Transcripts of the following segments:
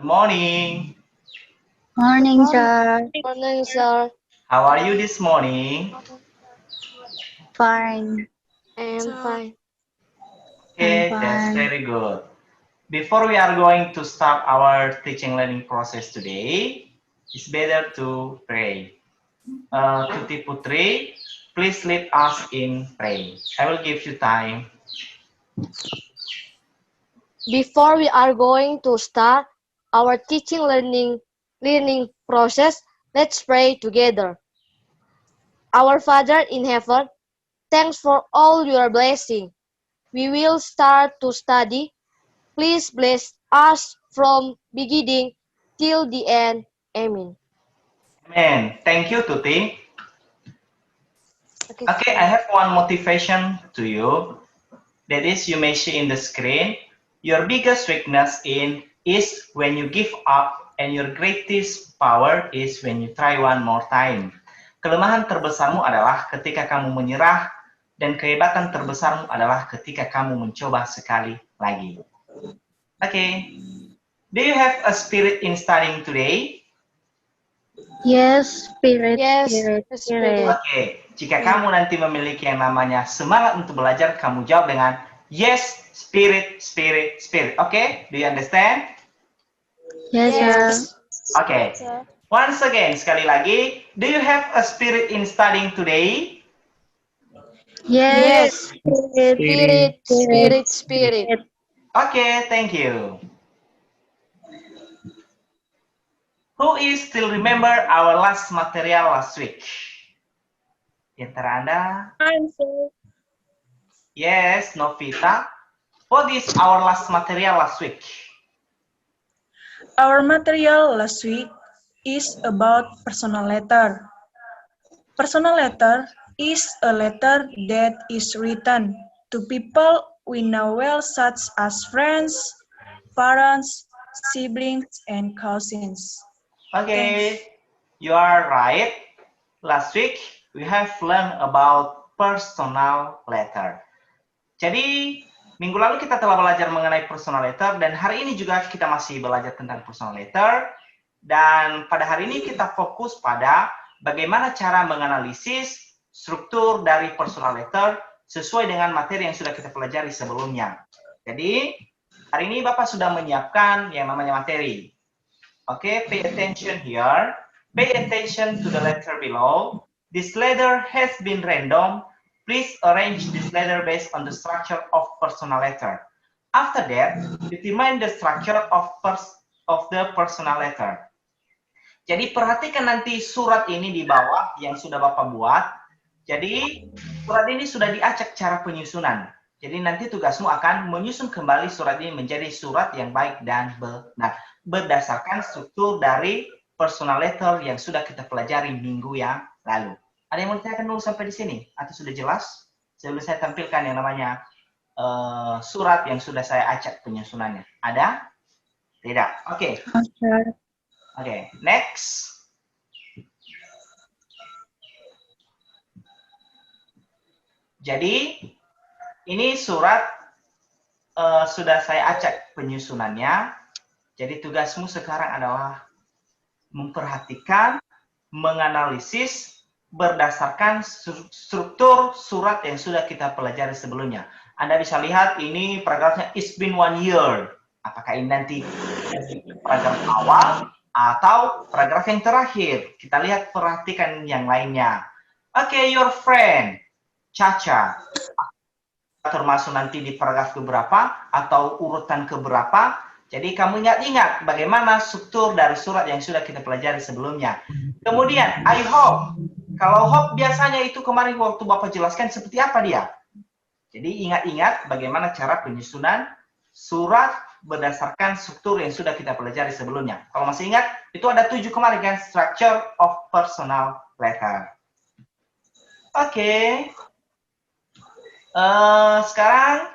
Good morning. Morning, sir. Morning, sir. How are you this morning? Fine. I am fine. Okay, I'm that's fine. very good. Before we are going to start our teaching learning process today, it's better to pray. Tuti Putri, please lead us in prayer. I will give you time. Before we are going to start our teaching learning process, let's pray together. Our Father in heaven, thanks for all your blessing. We will start to study. Please bless us from beginning till the end. Amen. Amen. Thank you, Tuti. Okay, I have one motivation to you. That is, you may see in the screen. Your biggest weakness is when you give up, and your greatest power is when you try one more time. Kelemahan terbesarmu adalah ketika kamu menyerah, dan kehebatan terbesarmu adalah ketika kamu mencoba sekali lagi. Okay. Do you have a spirit in studying today? Yes, spirit. Oke, jika kamu nanti memiliki yang namanya semangat untuk belajar, kamu jawab dengan yes, spirit. Oke, do you understand? Yes, sir. Oke. Once again, sekali lagi, do you have a spirit in studying today? Yes, Spirit. Okay, thank you. Who is still remember our last material last week? Di antara Anda? Yes, Novita. What is our last material last week? Our material last week is about personal letter. Personal letter is a letter that is written to people we know well, such as friends, parents, siblings, and cousins. Okay, you are right. Last week, we have learned about personal letter. Jadi, minggu lalu kita telah belajar mengenai personal letter, dan hari ini juga kita masih belajar tentang personal letter. Dan pada hari ini kita fokus pada bagaimana cara menganalisis struktur dari personal letter sesuai dengan materi yang sudah kita pelajari sebelumnya. Jadi, hari ini Bapak sudah menyiapkan yang namanya materi. Okay, pay attention here. Pay attention to the letter below. This letter has been random. Please arrange this letter based on the structure of personal letter. After that, determine the structure of the personal letter. Jadi perhatikan nanti surat ini di bawah yang sudah Bapak buat. Jadi surat ini sudah diacak cara penyusunan. Jadi nanti tugasmu akan menyusun kembali surat ini menjadi surat yang baik dan benar. Berdasarkan struktur dari personal letter yang sudah kita pelajari minggu yang lalu. Ada yang mau ditanyakan dulu sampai di sini? Atau sudah jelas? Sebelum saya tampilkan yang namanya surat yang sudah saya acak penyusunannya. Ada? Tidak? Oke. Oke, next. Jadi, ini surat sudah saya acak penyusunannya. Jadi tugasmu sekarang adalah memperhatikan, menganalisis berdasarkan struktur surat yang sudah kita pelajari sebelumnya. Anda bisa lihat ini paragrafnya it's been 1 year. Apakah ini nanti paragraf awal atau paragraf yang terakhir? Kita lihat, perhatikan yang lainnya. Oke, your friend, Caca. Termasuk nanti di paragraf keberapa atau urutan keberapa. Jadi kamu ingat-ingat bagaimana struktur dari surat yang sudah kita pelajari sebelumnya. Kemudian, I hope. Kalau hope biasanya itu kemarin waktu Bapak jelaskan seperti apa dia. Jadi ingat-ingat bagaimana cara penyusunan surat berdasarkan struktur yang sudah kita pelajari sebelumnya. Kalau masih ingat, itu ada 7 kemarin kan, structure of personal letter. Oke. Sekarang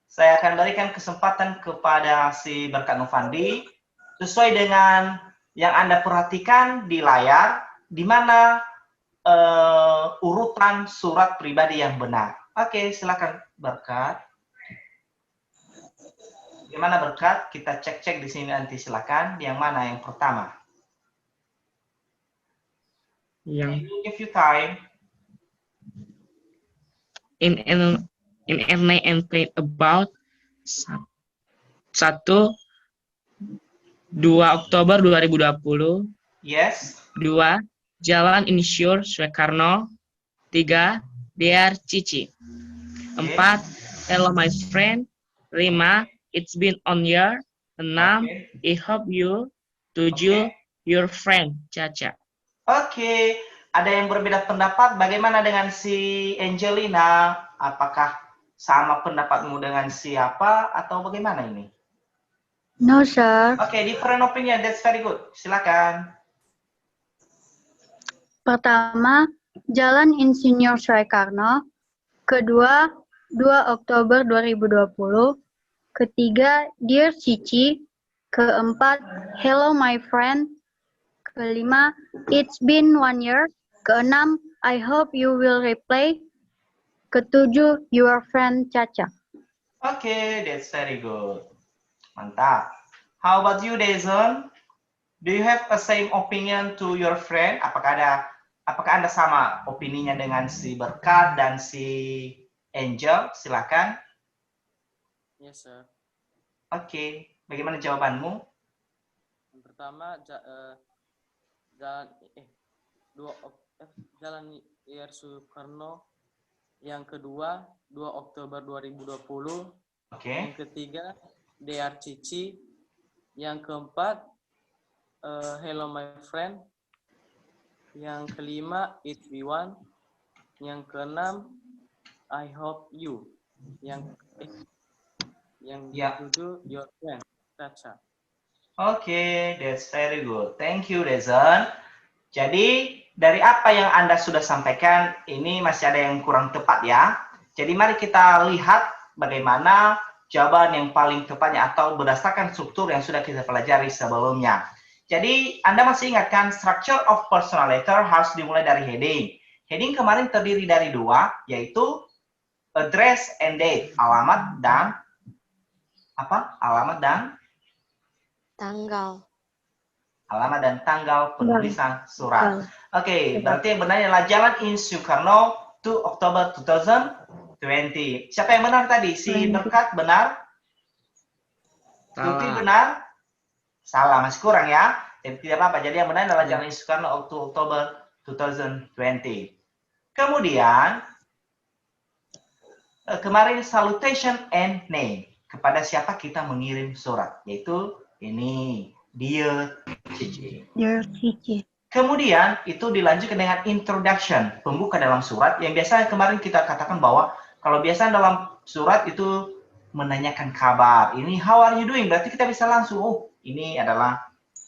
saya akan berikan kesempatan kepada si Berkat Novandi sesuai dengan yang Anda perhatikan di layar, di mana urutan surat pribadi yang benar. Oke, silakan Berkat. Gimana Berkat? Kita cek-cek di sini nanti silakan. Yang mana yang pertama? Yang I will give you time. in Ernest and played about 1 2 Oktober 2020. Yes. 2. Jalan Insinyur Soekarno. 3. Dear Cici. 4. Hello my friend. 5. It's been on year. 6. Oke. I hope you. 7. Your friend Caca. Oke. Ada yang berbeda pendapat. Bagaimana dengan si Angelina? Apakah sama pendapatmu dengan siapa atau bagaimana ini? No, sir. Oke, different opinion. That's very good. Silakan. Pertama, Jalan Insinyur Soekarno. Kedua, 2 Oktober 2020. Ketiga, Dear Cici. Keempat, Hello my friend. Kelima, It's been 1 year. Keenam, I hope you will reply. Ketujuh, Your friend Caca. Oke, that's very good. Mantap. How about you, Dezon? Do you have a same opinion to your friend? Apakah Anda sama opininya dengan si Berkat dan si Angel? Silakan. Yes, sir. Oke, bagaimana jawabanmu? Yang pertama Jalan Ir Soekarno. Yang kedua 2 Oktober 2020. Oke. Yang ketiga Dear Cici. Yang keempat Hello my friend. Yang kelima It be one. Yang keenam I hope you. Yang ketujuh Your friend Caca. Oke, that's very good. Thank you, Dezon. Jadi, dari apa yang Anda sudah sampaikan, ini masih ada yang kurang tepat ya. Jadi, mari kita lihat bagaimana jawaban yang paling tepatnya atau berdasarkan struktur yang sudah kita pelajari sebelumnya. Jadi, Anda masih ingatkan structure of personal letter harus dimulai dari heading. Heading kemarin terdiri dari 2, yaitu address and date, alamat dan apa? Alamat dan Tanggal. alamat dan tanggal penulisan surat. Oke, berarti yang benar adalah Jalan In Soekarno 2 Oktober 2020. Siapa yang benar tadi? Si Berkat benar? Tuti benar? Salah, masih kurang ya. Tapi tidak apa-apa. Jadi yang benar adalah Jalan In Soekarno 2 Oktober 2020. Kemudian, kemarin salutation and name. Kepada siapa kita mengirim surat. Yaitu ini, Dear Cici. Dear Cici. Kemudian itu dilanjutkan dengan introduction, pembuka dalam surat yang biasa kemarin kita katakan bahwa kalau biasa dalam surat itu menanyakan kabar. Ini how are you doing? Berarti kita bisa langsung, oh ini adalah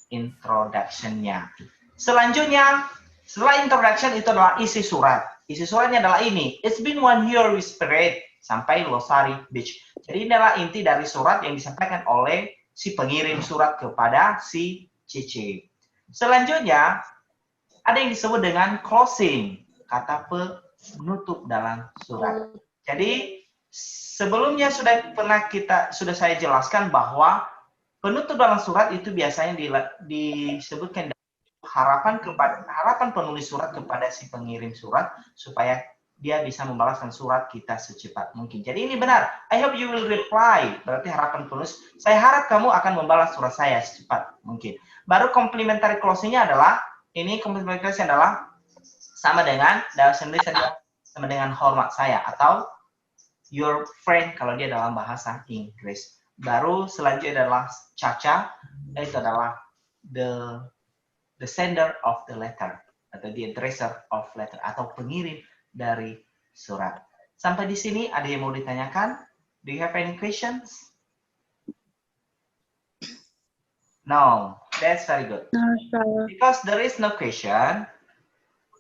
introduction-nya. Selanjutnya, setelah introduction itu adalah isi surat. Isi suratnya adalah ini, it's been 1 year we spread sampai Losari Beach. Jadi ini adalah inti dari surat yang disampaikan oleh si pengirim surat kepada si Cici. Selanjutnya, ada yang disebut dengan closing, kata penutup dalam surat. Jadi, sebelumnya sudah saya jelaskan bahwa penutup dalam surat itu biasanya disebutkan harapan penulis surat kepada si pengirim surat supaya dia bisa membalaskan surat kita secepat mungkin. Jadi ini benar. I hope you will reply. Berarti harapan penulis. Saya harap kamu akan membalas surat saya secepat mungkin. Baru complementary closing-nya adalah, ini complementary closing adalah sama dengan, dalam Indonesia sama dengan hormat saya atau your friend kalau dia dalam bahasa Inggris. Baru selanjutnya adalah Caca, itu adalah the sender of the letter atau the addresser of letter atau pengirim dari surat. Sampai di sini ada yang mau ditanyakan? Do you have any questions? No, that's very good. No, sir. Because there is no question,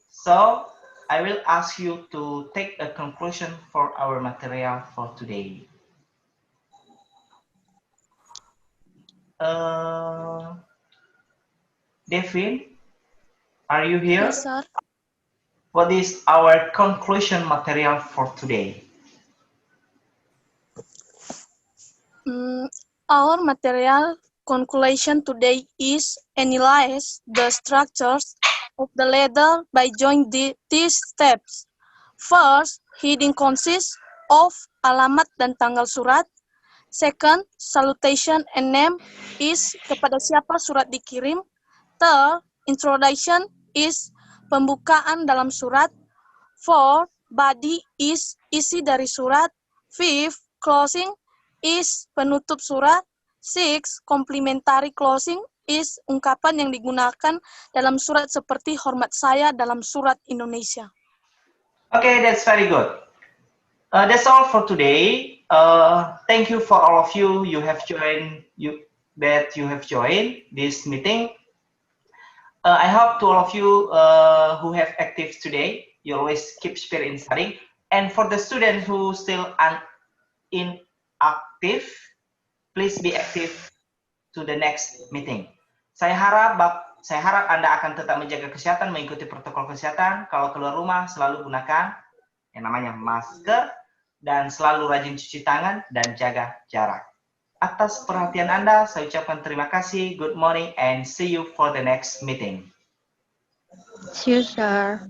so I will ask you to take a conclusion for our material for today. Devin, are you here? Yes, sir. What is our conclusion material for today? Our material conclusion today is analyze the structures of the letter by joining these steps. First, heading consists of alamat dan tanggal surat. Second, salutation and name is kepada siapa surat dikirim. Third, introduction is pembukaan dalam surat. Fourth, body is isi dari surat. Fifth, closing is penutup surat. Sixth, complimentary closing is ungkapan yang digunakan dalam surat seperti hormat saya dalam surat Indonesia. Okay, that's very good. That's all for today. Thank you for all of you you have joined this meeting. I hope to all of you who have active today, you always keep spirit in studying. And for the students who still inactive, please be active to the next meeting. Saya harap Anda akan tetap menjaga kesehatan, mengikuti protokol kesehatan. Kalau keluar rumah, selalu gunakan yang namanya masker, dan selalu rajin cuci tangan dan jaga jarak. Atas perhatian Anda, saya ucapkan terima kasih, good morning, and see you for the next meeting. See you, sir.